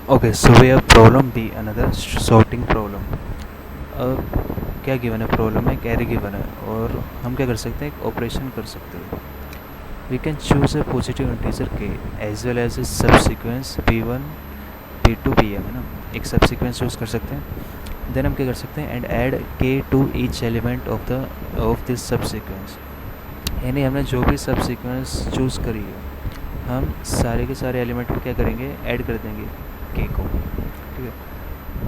Okay, so we have problem B, another sorting problem. अब क्या given है, problem में कैरी गिवन है और हम क्या कर सकते हैं, एक ऑपरेशन कर सकते हैं. We can choose a positive integer K as well as a subsequence p1 p2 pm है ना, एक सब सीक्वेंस चूज़ कर सकते हैं. देन हम क्या कर सकते हैं, and add K to each element of this subsequence. यानी हमने जो भी सब सीक्वेंस चूज़ करी है, हम सारे के सारे एलिमेंट को क्या करेंगे, ऐड कर देंगे के को. ठीक है.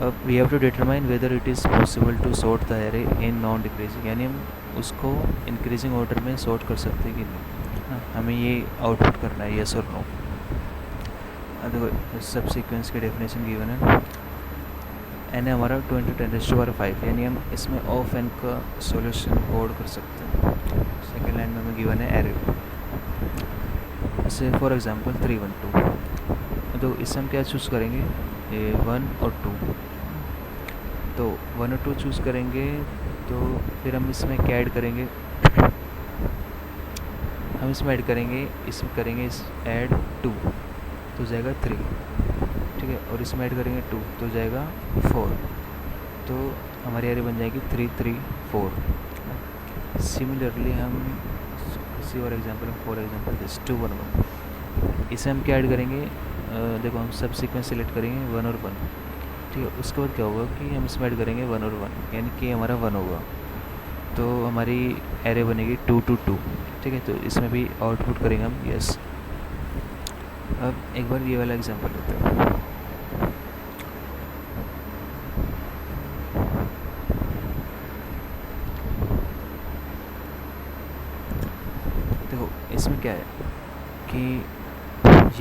अब we have to determine whether it is possible to sort the array in non decreasing, यानी हम उसको इंक्रीजिंग ऑर्डर में सॉर्ट कर सकते हैं कि नहीं. हाँ, हमें ये आउटपुट करना है, येस और नो. देखो सब सीक्वेंस की डेफिनेशन गिवन है. एन है हमारा 2×10⁵, यानी हम इसमें ऑफ एन का सॉल्यूशन कोड कर सकते हैं. सेकेंड लाइन में हमें गिवन है एरे. जैसे फॉर एग्जांपल 3 1 2, तो इससे हम क्या चूज़ करेंगे, 1 और 2. तो 1 और 2 चूज़ करेंगे, तो फिर हम इसमें क्या ऐड करेंगे, हम इसमें ऐड करेंगे, इसमें करेंगे ऐड 2 तो जाएगा 3. ठीक है. और इसमें ऐड करेंगे 2 तो जाएगा 4. तो हमारी एरे बन जाएगी 3 3 4. सिमिलरली हम किसी और एग्जांपल, फॉर एग्जांपल दिस 2 1 1, इसे हम क्या ऐड करेंगे, देखो हम सब सीक्वेंस सेलेक्ट करेंगे 1 और 1. ठीक है. उसके बाद क्या होगा कि हम इसमें ऐड करेंगे 1 और 1, यानी कि हमारा 1 होगा. तो हमारी एरे बनेगी 2 2 2. ठीक है. तो इसमें भी आउटपुट करेंगे हम यस. अब एक बार ये वाला एग्जांपल लेते हैं. देखो इसमें क्या है कि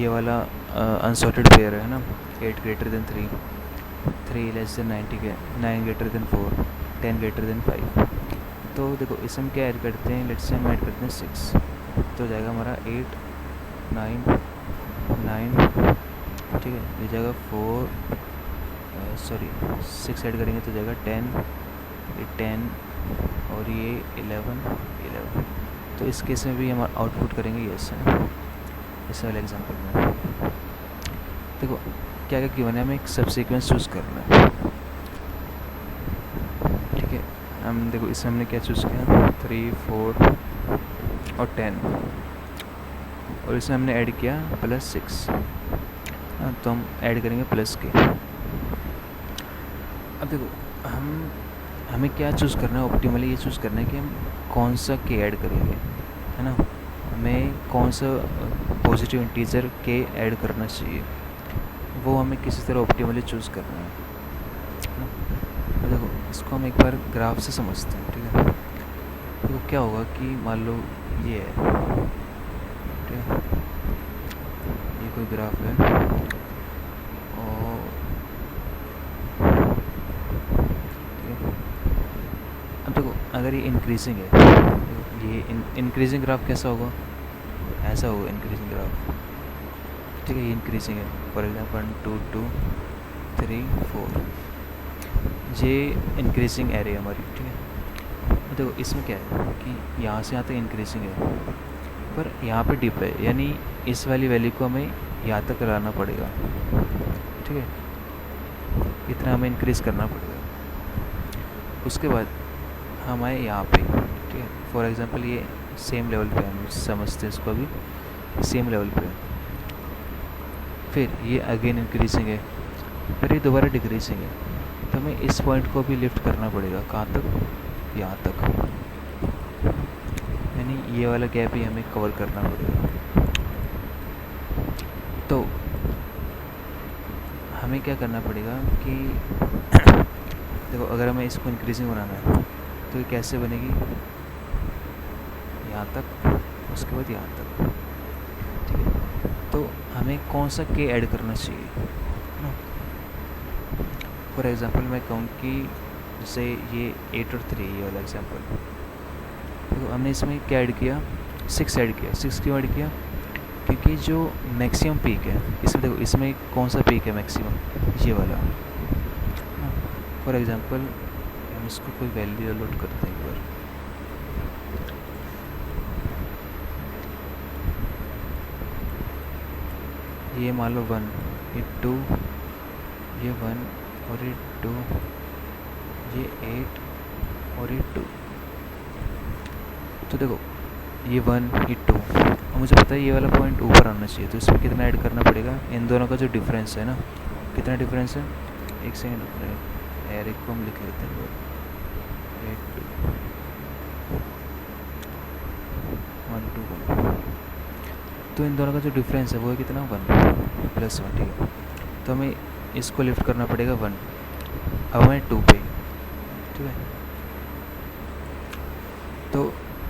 ये वाला अनसॉर्टेड पेयर है ना, 8 ग्रेटर देन 3, 3 लेस देन 90 के, 9 ग्रेटर देन 4, 10 ग्रेटर देन 5. तो देखो इसमें हम क्या ऐड करते हैं, लेट्स से हम ऐड करते हैं 6. तो जाएगा हमारा 8 9 9. ठीक है. ये जाएगा 4, सॉरी 6 ऐड करेंगे तो जाएगा 10, ये 10 और ये 11 11. तो इस केस में भी हम आउटपुट करेंगे यस है ना, इस वाले एग्जांपल में. देखो क्या क्या गिवन है, हमें एक सब सीक्वेंस चूज़ करना है. ठीक है. हम देखो इसमें हमने क्या चूज़ किया, 3 4 और 10, और इसमें हमने ऐड किया +6. हाँ, तो हम ऐड करेंगे प्लस के. अब देखो हमें क्या चूज़ करना है, ऑप्टिमली ये चूज़ करना है कि हम कौन सा के ऐड करेंगे, है ना. हमें कौन सा पॉजिटिव इंटीजर के ऐड करना चाहिए, वो हमें किसी तरह ऑप्टिमली चूज़ करना है ना. तो देखो इसको हम एक बार ग्राफ से समझते हैं. ठीक है. देखो क्या होगा कि मान लो ये है. ठीक है. ये कोई ग्राफ है और अब देखो अगर ये इंक्रीजिंग है, ये इंक्रीजिंग ग्राफ कैसा होगा, ऐसा होगा इंक्रीजिंग ग्राफ. ठीक है. ये इंक्रीजिंग है, फॉर एग्जांपल 1 2 2 3 4, ये इंक्रीजिंग एरे हमारी. ठीक है. देखो इसमें क्या है कि यहाँ से यहाँ तक इंक्रीजिंग है, पर यहाँ पे डिप है, यानी इस वाली वैल्यू को हमें यहाँ तक लाना पड़ेगा. ठीक है. इतना हमें इंक्रीज़ करना पड़ेगा. उसके बाद हम आए यहाँ पे. ठीक है. फॉर एग्जांपल ये सेम लेवल पे हम समझते हैं इसको, अभी सेम लेवल पे. फिर ये अगेन इंक्रीजिंग है, फिर ये दोबारा डिक्रीजिंग है. तो हमें इस पॉइंट को भी लिफ्ट करना पड़ेगा, कहाँ तक, यहाँ तक. यानी ये वाला गैप ही हमें कवर करना पड़ेगा. तो हमें क्या करना पड़ेगा कि देखो अगर हमें इसको इंक्रीजिंग बनाना है तो ये कैसे बनेगी, यहाँ तक, उसके बाद यहाँ तक. ठीक है. तो हमें कौन सा के ऐड करना चाहिए ना. फॉर एग्जांपल मैं कहूँ कि जैसे ये 8 और 3, ये वाला एग्जांपल. तो हमने इसमें क्या ऐड किया, 6 ऐड किया. 6 क्यों ऐड किया, क्योंकि जो मैक्सिमम पीक है इसमें, देखो इसमें कौन सा पीक है मैक्सिमम, ये वाला. फॉर एग्जांपल हम इसको कोई वैल्यू लोड करते हैं एक बार. ये मान लो 1, ये 2, ये 1 और ये 2, ये 8 और ये 2। तो देखो ये 1 ये 2, और मुझे पता है ये वाला पॉइंट ऊपर आना चाहिए, तो इसमें कितना ऐड करना पड़ेगा? इन दोनों का जो डिफरेंस है ना, कितना डिफरेंस है? एक सेकेंड रुक रहा है यार, एक को हम लिख लेते हैं। 8 2 1 2 1। तो इन दोनों का जो डिफरेंस है वो है कितना? 1 प्लस 1, ठीक है। तो हमें इसको लिफ्ट करना पड़ेगा 1, अब हमें 2 पे, ठीक है। तो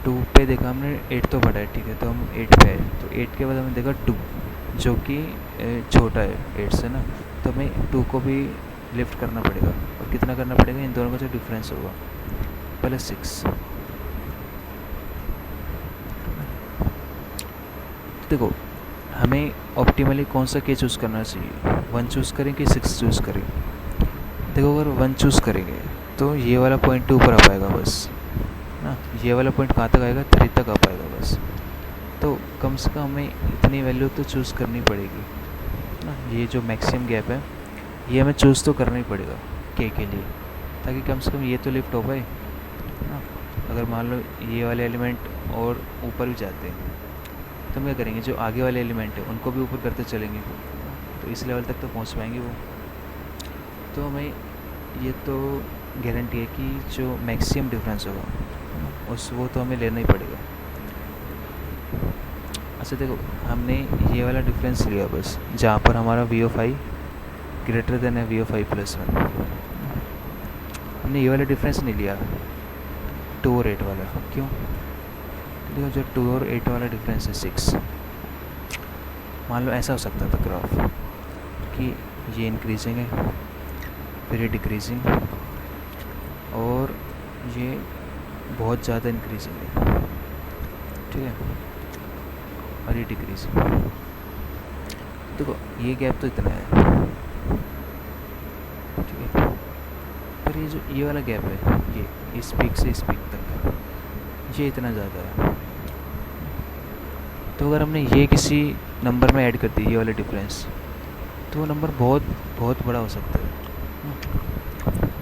2 पे देखा हमने 8 तो बड़ा है, ठीक है, तो हम 8 पे आए, तो 8 के बाद हमने देखा 2 जो कि छोटा है 8 से ना, तो हमें 2 को भी लिफ्ट करना पड़ेगा, और कितना करना पड़ेगा? इन दोनों का जो डिफरेंस होगा प्लस 6। देखो हमें ऑप्टिमली कौन सा के चूज़ करना चाहिए? 1 चूज़ करें कि 6 चूज़ करें? देखो अगर 1 चूज़ करेंगे तो ये वाला पॉइंट 2 पर आ पाएगा बस ना, ये वाला पॉइंट कहाँ तक आएगा? 3 तक आ पाएगा बस। तो कम से कम हमें इतनी वैल्यू तो चूज़ करनी पड़ेगी ना, ये जो मैक्सिमम गैप है ये हमें चूज़ तो करना ही पड़ेगा के लिए, ताकि कम से कम ये तो लिफ्ट हो पाए ना। अगर मान लो ये वाले एलिमेंट और ऊपर भी जाते हैं तो हम क्या करेंगे? जो आगे वाले एलिमेंट है उनको भी ऊपर करते चलेंगे, तो इस लेवल तक तो पहुंच पाएंगे वो। तो हमें ये तो गारंटी है कि जो मैक्सिमम डिफरेंस होगा उस वो तो हमें लेना ही पड़ेगा। अच्छा देखो हमने ये वाला डिफरेंस लिया बस, जहाँ पर हमारा V of I greater than है वी ऑफ आई प्लस 1। हमने ये वाला डिफरेंस नहीं लिया 2 और 8 वाला, क्यों? देखो जो 2 और 8 वाला डिफरेंस है 6। मान लो ऐसा हो सकता था ग्राफ कि ये इंक्रीजिंग है, फिर ये डिक्रीजिंग, और ये बहुत ज़्यादा इंक्रीजिंग है, ठीक है, और ये डिक्रीजिंग। देखो ये गैप तो इतना है, ठीक है, पर ये जो ये वाला गैप है ये इस पीक से इस पीक तक ये इतना ज़्यादा है। तो अगर हमने ये किसी नंबर में ऐड कर दी ये वाला डिफरेंस, तो वो नंबर बहुत बहुत बड़ा हो सकता है।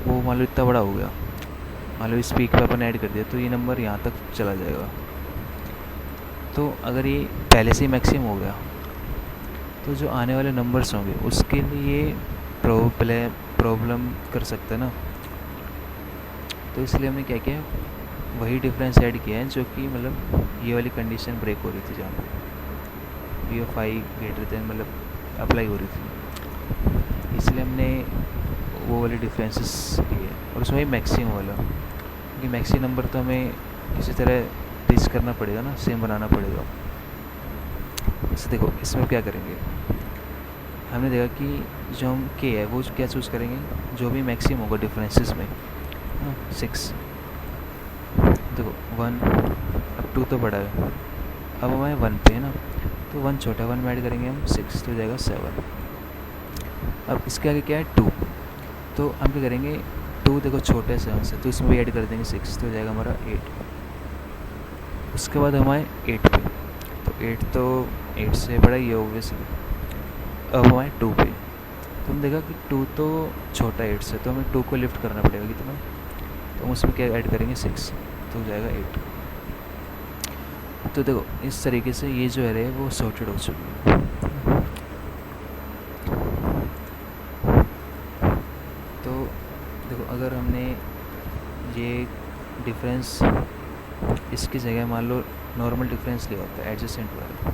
वो मान लो इतना बड़ा हो गया, मान लो इस पीक पे अपन ऐड कर दिया तो ये नंबर यहाँ तक चला जाएगा। तो अगर ये पहले से ही मैक्सिमम हो गया तो जो आने वाले नंबर्स होंगे उसके लिए प्रॉब्लम कर सकता है ना। तो इसलिए हमने क्या किया, वही डिफरेंस ऐड किया है जो कि मतलब ये वाली कंडीशन ब्रेक हो रही थी, जहाँ पे V of I greater than मतलब अप्लाई हो रही थी, इसलिए हमने वो वाले डिफरेंसेस लिए, और उसमें मैक्सिमम वाला, क्योंकि मैक्सिमम नंबर तो हमें किसी तरह रीच करना पड़ेगा ना, सेम बनाना पड़ेगा। जैसे देखो इसमें क्या करेंगे, हमने देखा कि जो हम के है वो क्या चूज़ करेंगे? जो भी मैक्सिमम होगा डिफरेंसेस में, 6। देखो 1, अब 2 तो बड़ा है, अब हमारे 1 पे है ना, तो 1 छोटा, 1 में ऐड करेंगे हम 6 तो जाएगा 7। अब इसके आगे क्या है? 2, तो हम क्या करेंगे? 2 देखो छोटे 7 से, तो इसमें भी ऐड कर देंगे 6 तो जाएगा हमारा 8। उसके बाद हमारे 8 पे, तो 8 तो 8 से बड़ा ही है ओब्वियसली। अब हमारे 2 पे, तो हम देखा कि 2 तो छोटा है 8 से, तो हमें 2 को लिफ्ट करना पड़ेगा कितना? तो हम उसमें क्या ऐड करेंगे? 6 तो हो जाएगा 8। तो देखो इस तरीके से ये जो एरे है वो सॉर्टेड हो चुकी है। तो देखो अगर हमने ये डिफरेंस इसकी जगह मान लो नॉर्मल डिफरेंस लिया होता है एडजेसेंट वाला,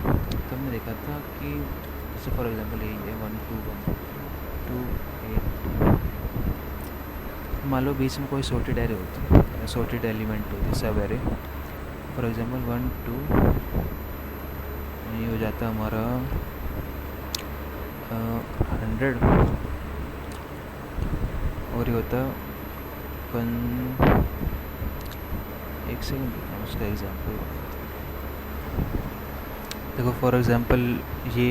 तो हमने देखा था कि जैसे फॉर एग्जांपल यही है 1 2 1 2 8 2, मान लो बीच में कोई सॉर्टेड एरे होती है, सॉर्टेड एलिमेंट होती है, सब एरे, फॉर एग्जांपल 1 2, ये हो जाता है हमारा 100, और ये होता है 1, एक सेकेंड देखना उसका एग्जांपल। देखो फॉर एग्जांपल ये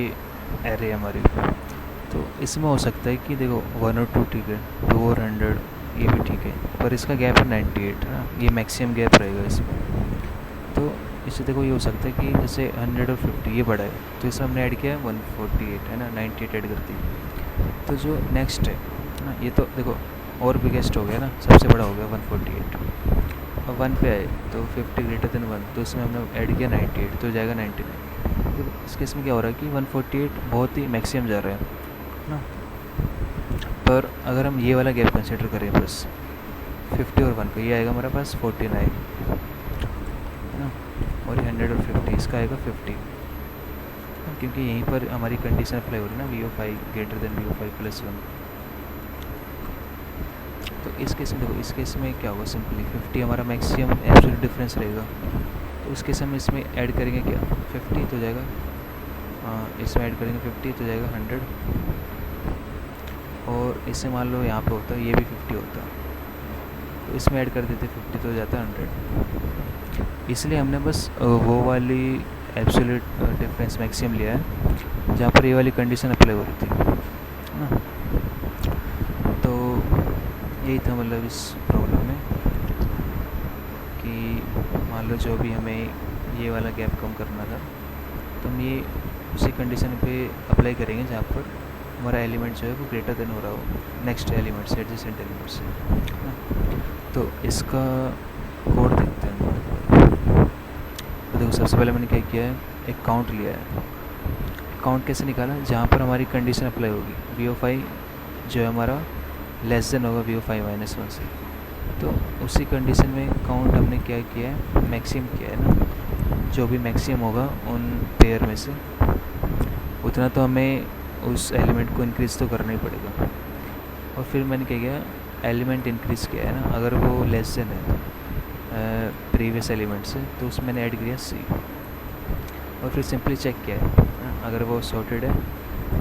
एरे हमारी, तो इसमें हो सकता है कि देखो 1 और 2 ठीक है, 2 और 100 ये भी ठीक है, पर इसका गैप है 98 है ना, ये मैक्सिमम गैप रहेगा इसमें। तो इससे देखो ये हो सकता है कि जैसे 100 और 50 ये बड़ा है, तो इसमें हमने ऐड किया है 148 है ना, 98 ऐड करती है, तो जो नेक्स्ट है ना, ये तो देखो और बिगेस्ट हो गया ना, सबसे बड़ा हो गया 148। अब 1 पे आए तो 50 ग्रेटर देन 1, तो इसमें हमने ऐड किया 98, तो जाएगा 99। तो इस केस में क्या हो रहा है कि 148 बहुत ही मैक्सिमम जा रहा है ना। पर अगर हम ये वाला गैप कंसिडर करें बस 50 और 1 का, ये आएगा हमारे पास 49 है ना, और ये 100 और 50, इसका आएगा 50, क्योंकि यहीं पर हमारी कंडीशन अप्लाई हो रही है ना, VO5 greater than VO5 plus 1। तो इस केस में देखो, इस केस में क्या होगा, सिंपली 50 हमारा मैक्सिमम एब्सोल्यूट डिफरेंस रहेगा। तो उस केस हम इसमें ऐड करेंगे क्या, 50 तो जाएगा, इसमें ऐड करेंगे 50 तो जाएगा 100, और इससे मान लो यहाँ पे होता ये भी 50 होता, तो इसमें ऐड कर देते 50 तो हो जाता 100। इसलिए हमने बस वो वाली एब्सोल्यूट डिफरेंस मैक्सिमम लिया है जहाँ पर ये वाली कंडीशन अप्लाई हो रही थी, है ना। तो यही था मतलब इस प्रॉब्लम में कि मान लो जो भी हमें ये वाला गैप कम करना था, तो हम ये उसी कंडीशन पे अप्लाई करेंगे जहाँ पर हमारा एलिमेंट जो है वो ग्रेटर देन हो रहा हो नेक्स्ट एलिमेंट से, एडजेसेंट एलिमेंट से। तो इसका कोड देखते हैं। तो देखो सबसे पहले मैंने क्या किया है, एक काउंट लिया है। काउंट कैसे निकाला, जहाँ पर हमारी कंडीशन अप्लाई होगी, VO5 जो है हमारा लेस देन होगा VO5 माइनस 1 से, तो उसी कंडीशन में काउंट हमने क्या किया है, मैक्सिमम किया है ना। जो भी मैक्सिमम होगा उन पेयर में से उतना तो हमें उस एलिमेंट को इंक्रीज़ तो करना ही पड़ेगा। और फिर मैंने क्या किया, एलिमेंट इंक्रीज़ किया है ना, अगर वो लेस देन है प्रीवियस एलिमेंट से, तो उसमें मैंने ऐड किया C, और फिर सिंपली चेक किया है, अगर वो सॉर्टेड है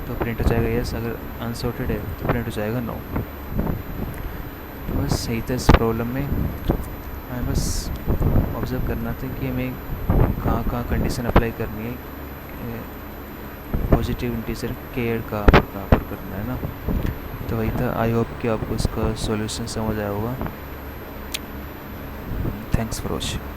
तो प्रिंट हो जाएगा यस, अगर अनसॉर्टेड है तो प्रिंट हो जाएगा नो। तो बस यही था इस प्रॉब्लम में, हमें बस ऑब्ज़र्व करना था कि हमें कहाँ कहाँ कंडीशन अप्लाई करनी है, पॉजिटिव इंटीजर केयर कहाँ पर करना है ना। तो वही था, आई होप कि आपको इसका सॉल्यूशन समझ आया होगा। Thanks for watching.